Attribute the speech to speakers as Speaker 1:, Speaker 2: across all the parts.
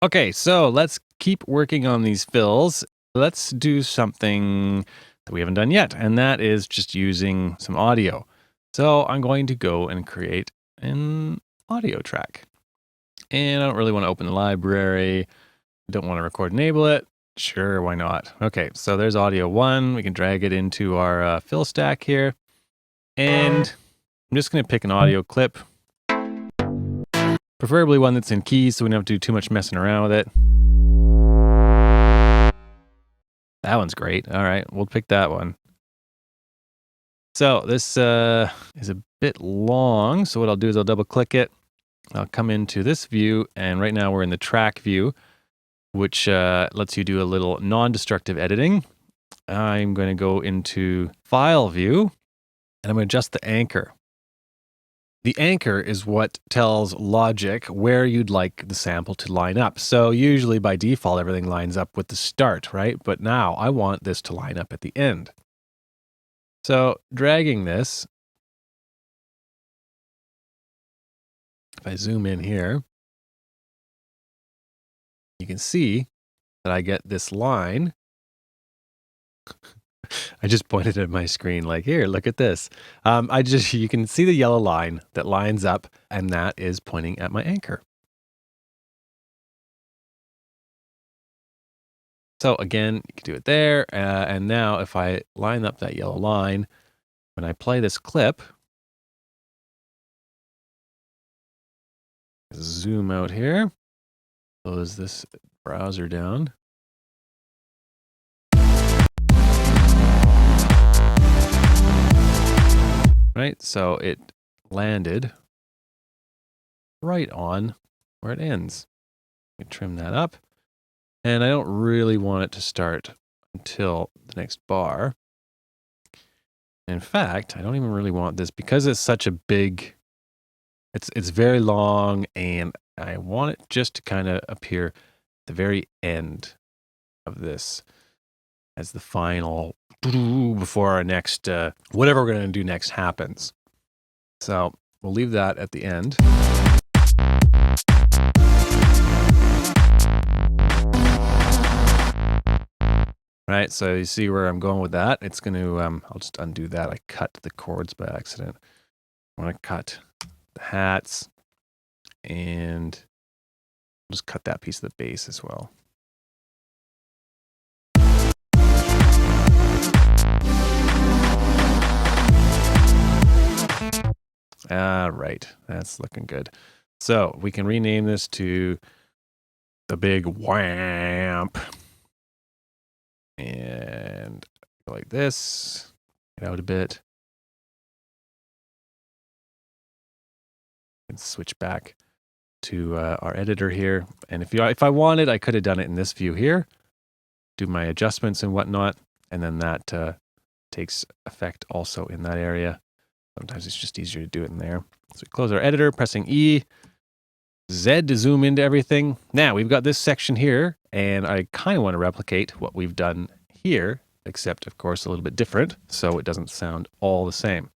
Speaker 1: Okay, so let's keep working on these fills. Let's do something that we haven't done yet, and that is just using some audio. So I'm going to go and create an audio track. And I don't really want to open the library. Don't want to record enable it. Sure, why not? Okay, so there's audio 1. We can drag it into our fill stack here. And I'm just going to pick an audio clip. Preferably one that's in keys so we don't have to do too much messing around with it. That one's great. All right, we'll pick that one. So this is a bit long. So what I'll do is I'll double click it. I'll come into this view, and right now we're in the track view, which lets you do a little non-destructive editing. I'm going to go into file view, and I'm going to adjust the anchor. The anchor is what tells Logic where you'd like the sample to line up. So usually by default, everything lines up with the start, right? But now I want this to line up at the end. So dragging this, if I zoom in here, you can see that I get this line. I just pointed at my screen like, here, look at this. You can see the yellow line that lines up, and that is pointing at my anchor. So again, you can do it there. And now if I line up that yellow line, when I play this clip, zoom out here, close this browser down. Right, so it landed right on where it ends. We trim that up, and I don't really want it to start until the next bar. In fact, I don't even really want this because it's such a big, it's very long, and I want it just to kind of appear at the very end of this as the final before our next, whatever we're going to do next happens. So we'll leave that at the end. Right, so you see where I'm going with that. It's going to, I'll just undo that. I cut the chords by accident. I want to cut the hats, and I'll just cut that piece of the bass as well. Right, that's looking good. So we can rename this to the big whamp. And go like this, get out a bit. And switch back to our editor here. And if I wanted, I could have done it in this view here, do my adjustments and whatnot, and then that takes effect also in that area. Sometimes it's just easier to do it in there. So we close our editor, pressing E, Z to zoom into everything. Now we've got this section here, and I kind of want to replicate what we've done here, except of course a little bit different, so it doesn't sound all the same.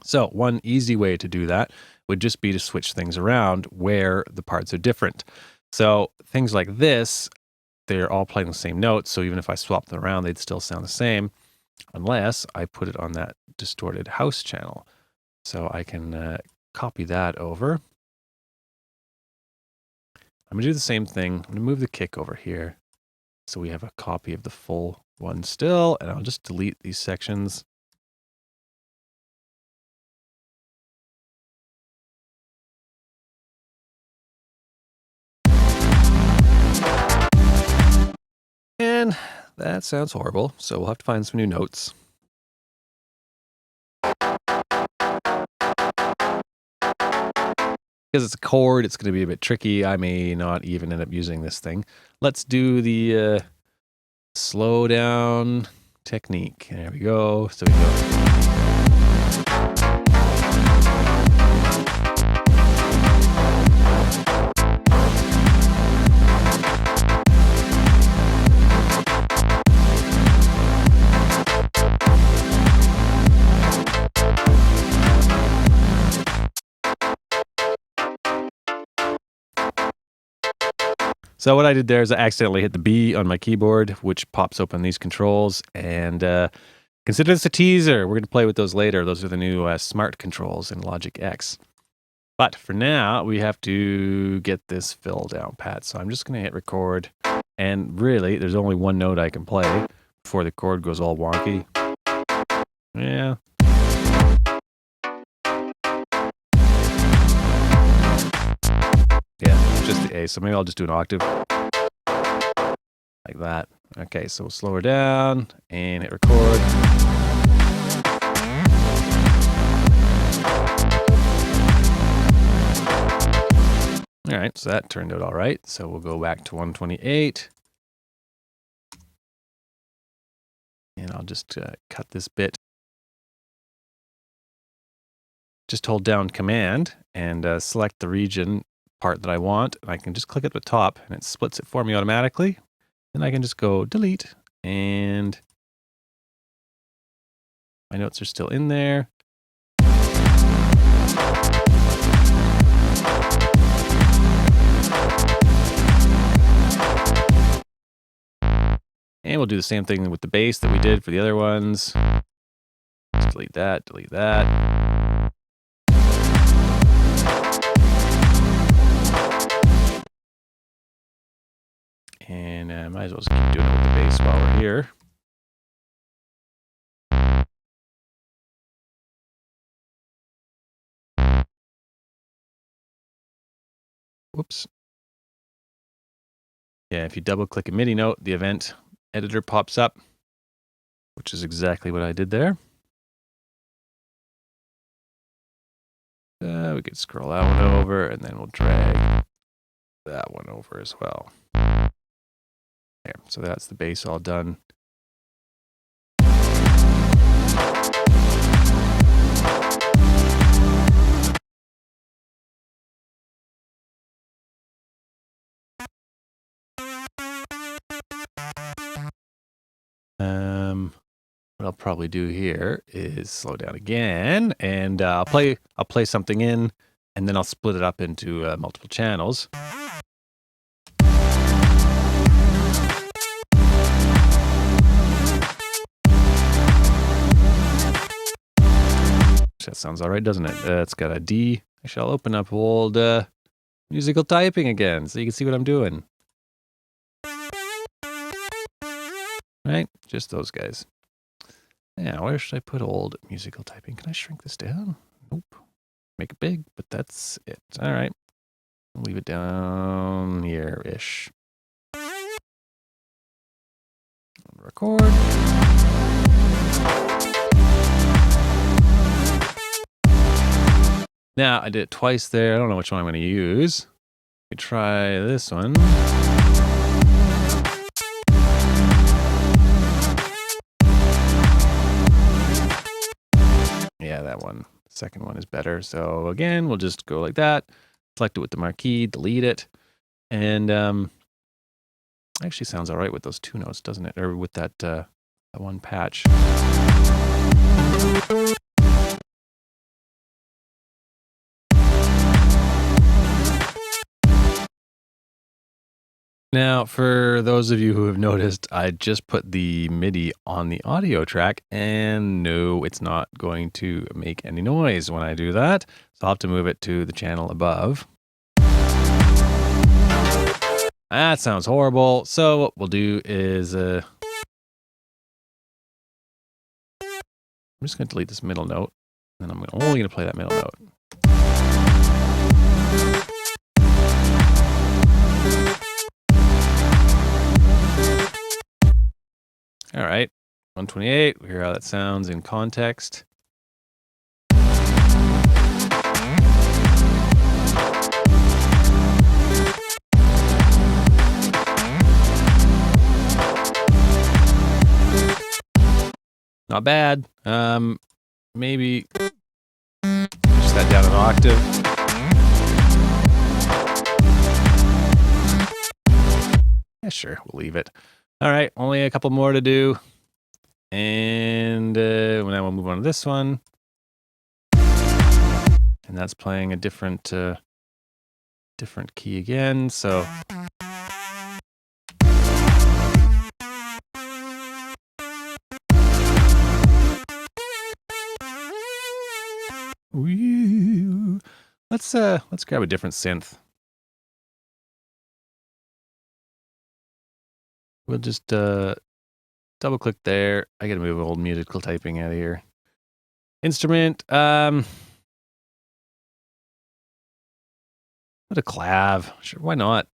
Speaker 1: So one easy way to do that would just be to switch things around where the parts are different. So things like this, they're all playing the same notes, so even if I swap them around, they'd still sound the same, unless I put it on that distorted house channel. So I can copy that over. I'm going to do the same thing. I'm going to move the kick over here so we have a copy of the full one still, and I'll just delete these sections. And that sounds horrible, so we'll have to find some new notes. Because it's a chord, it's going to be a bit tricky. I may not even end up using this thing. Let's do the slow down technique. There we go. So we go. So what I did there is I accidentally hit the B on my keyboard, which pops open these controls. And consider this a teaser. We're going to play with those later. Those are the new smart controls in Logic X. But for now, we have to get this fill down pat. So I'm just going to hit record. And really, there's only one note I can play before the chord goes all wonky. Yeah. Yeah, just the A. So maybe I'll just do an octave. Like that. Okay, so we'll slow her down and hit record. All right, so that turned out all right. So we'll go back to 128. And I'll just cut this bit. Just hold down Command and select the region part that I want. And I can just click at the top and it splits it for me automatically. Then I can just go delete and my notes are still in there. And we'll do the same thing with the bass that we did for the other ones. Just delete that, delete that. And might as well just keep doing it with the bass while we're here. Whoops. Yeah, if you double click a MIDI note, the event editor pops up, which is exactly what I did there. We could scroll that one over and then we'll drag that one over as well. There, so that's the bass all done. What I'll probably do here is slow down again, and I'll play something in, and then I'll split it up into multiple channels. That sounds all right, doesn't it? It's got a D. Actually, I'll open up old musical typing again, so you can see what I'm doing. Right, just those guys. Now, where should I put old musical typing? Can I shrink this down? Nope. Make it big, but that's it. All right. I'll leave it down here-ish. Record. Now, I did it twice there. I don't know which one I'm going to use. We could try this one. Yeah, that one. The second one is better. So again, we'll just go like that. Select it with the marquee, delete it. And actually sounds all right with those two notes, doesn't it? Or with that one patch. Now, for those of you who have noticed, I just put the MIDI on the audio track, and no, it's not going to make any noise when I do that. So I'll have to move it to the channel above. That sounds horrible. So what we'll do is, I'm just going to delete this middle note, and I'm only going to play that middle note. All right, 128, we hear how that sounds in context. Not bad. Maybe push that down an octave. Yeah, sure, we'll leave it. All right, only a couple more to do. And now we'll move on to this one. And that's playing a different key again. So let's grab a different synth. We'll just double click there. I gotta move old musical typing out of here. Instrument, what a clav. Sure, why not?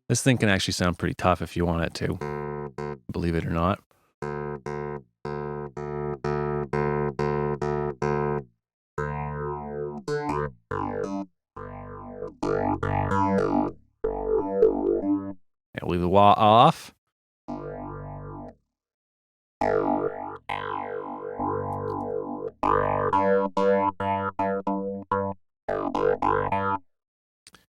Speaker 1: This thing can actually sound pretty tough if you want it to, believe it or not. I'll leave the wah off.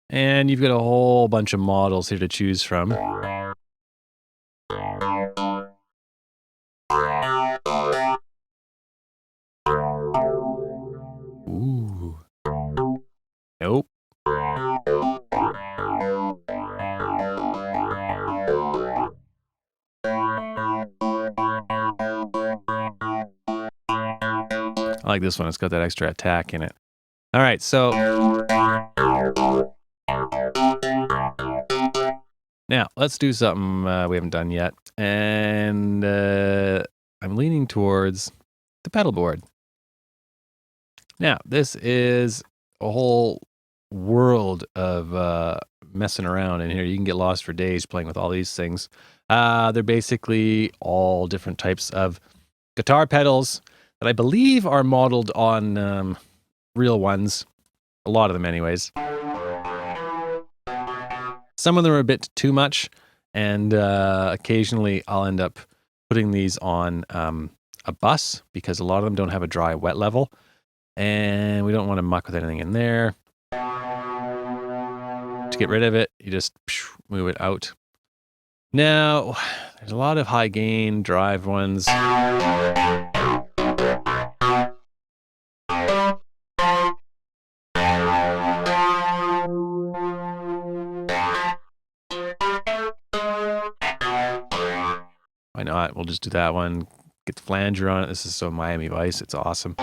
Speaker 1: And you've got a whole bunch of models here to choose from. Ooh. Nope. I like this one. It's got that extra attack in it. All right, so now let's do something we haven't done yet. And I'm leaning towards the pedal board. Now, this is a whole world of messing around in here. You can get lost for days playing with all these things. They're basically all different types of guitar pedals that I believe are modeled on real ones. A lot of them anyways. Some of them are a bit too much, and occasionally I'll end up putting these on a bus because a lot of them don't have a dry wet level, and we don't want to muck with anything in there. To get rid of it, you just move it out. Now, there's a lot of high gain drive ones. Why not? We'll just do that one. Get the flanger on it. This is so Miami Vice. It's awesome.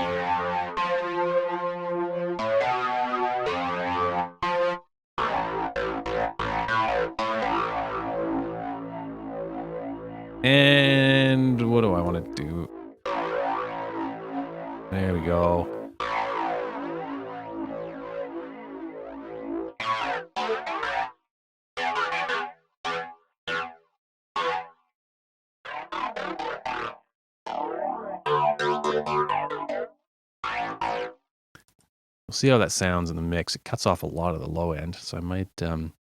Speaker 1: And what do I want to do? There we go. We'll see how that sounds in the mix. It cuts off a lot of the low end, so I might put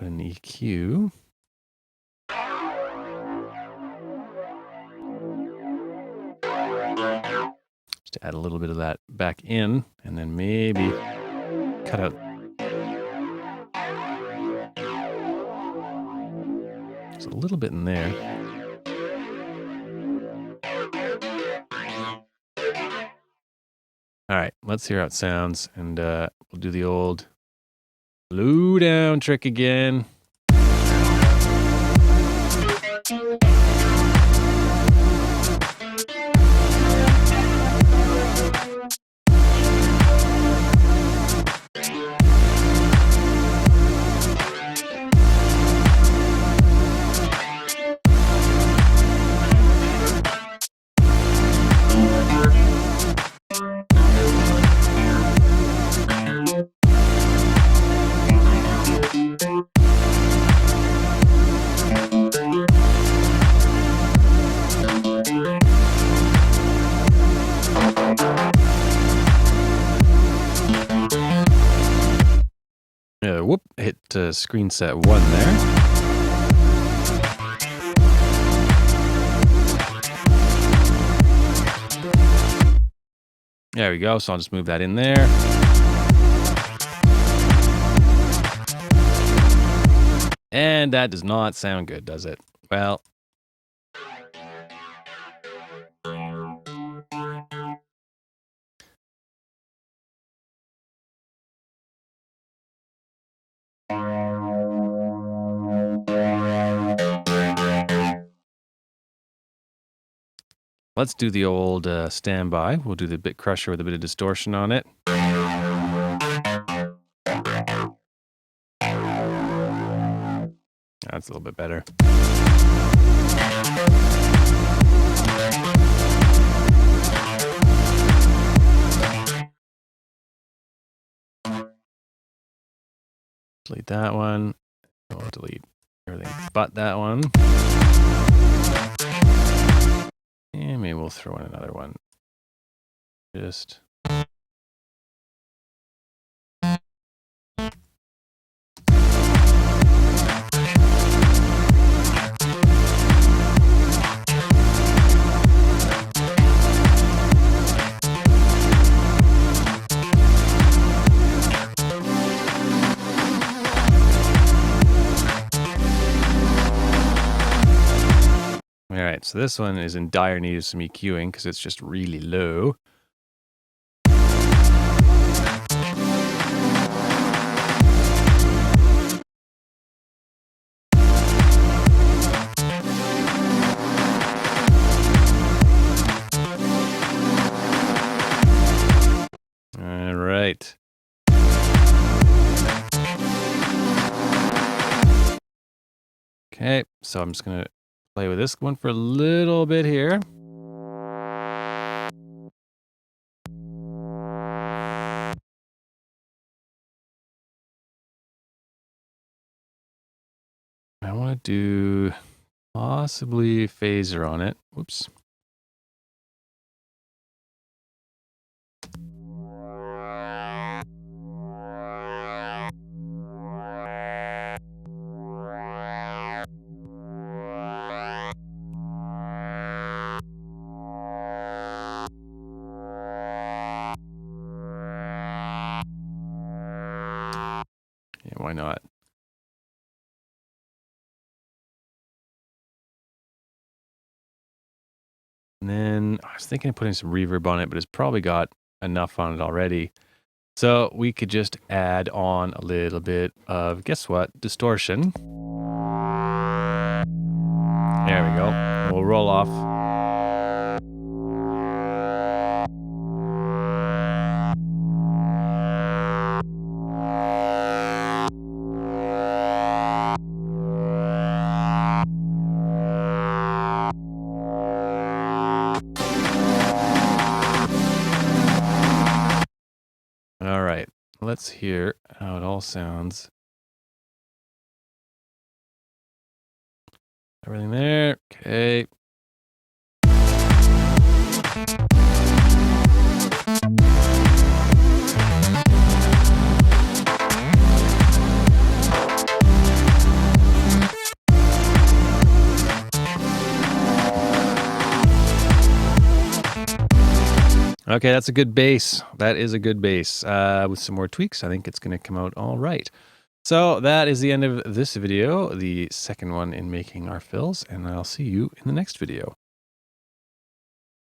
Speaker 1: an EQ. Just to add a little bit of that back in, and then maybe cut out just a little bit in there. All right, let's hear how it sounds, and we'll do the old low down trick again. Whoop, hit screen set 1 there. There we go, so I'll just move that in there. And that does not sound good, does it? Well, let's do the old standby. We'll do the bit crusher with a bit of distortion on it. That's a little bit better. Delete that one. We'll delete everything but that one. And maybe we'll throw in another one. Just... All right, so this one is in dire need of some EQing because it's just really low. All right. Okay, so I'm just going to play with this one for a little bit here. I want to do possibly phaser on it. Whoops. Yeah, why not? And then I was thinking of putting some reverb on it, but it's probably got enough on it already. So we could just add on a little bit of, guess what? Distortion. There we go. We'll roll off. All right, let's hear how it all sounds. Everything there, okay. Okay, that's a good bass. That is a good bass. With some more tweaks, I think it's going to come out all right. So that is the end of this video, the second one in making our fills, and I'll see you in the next video.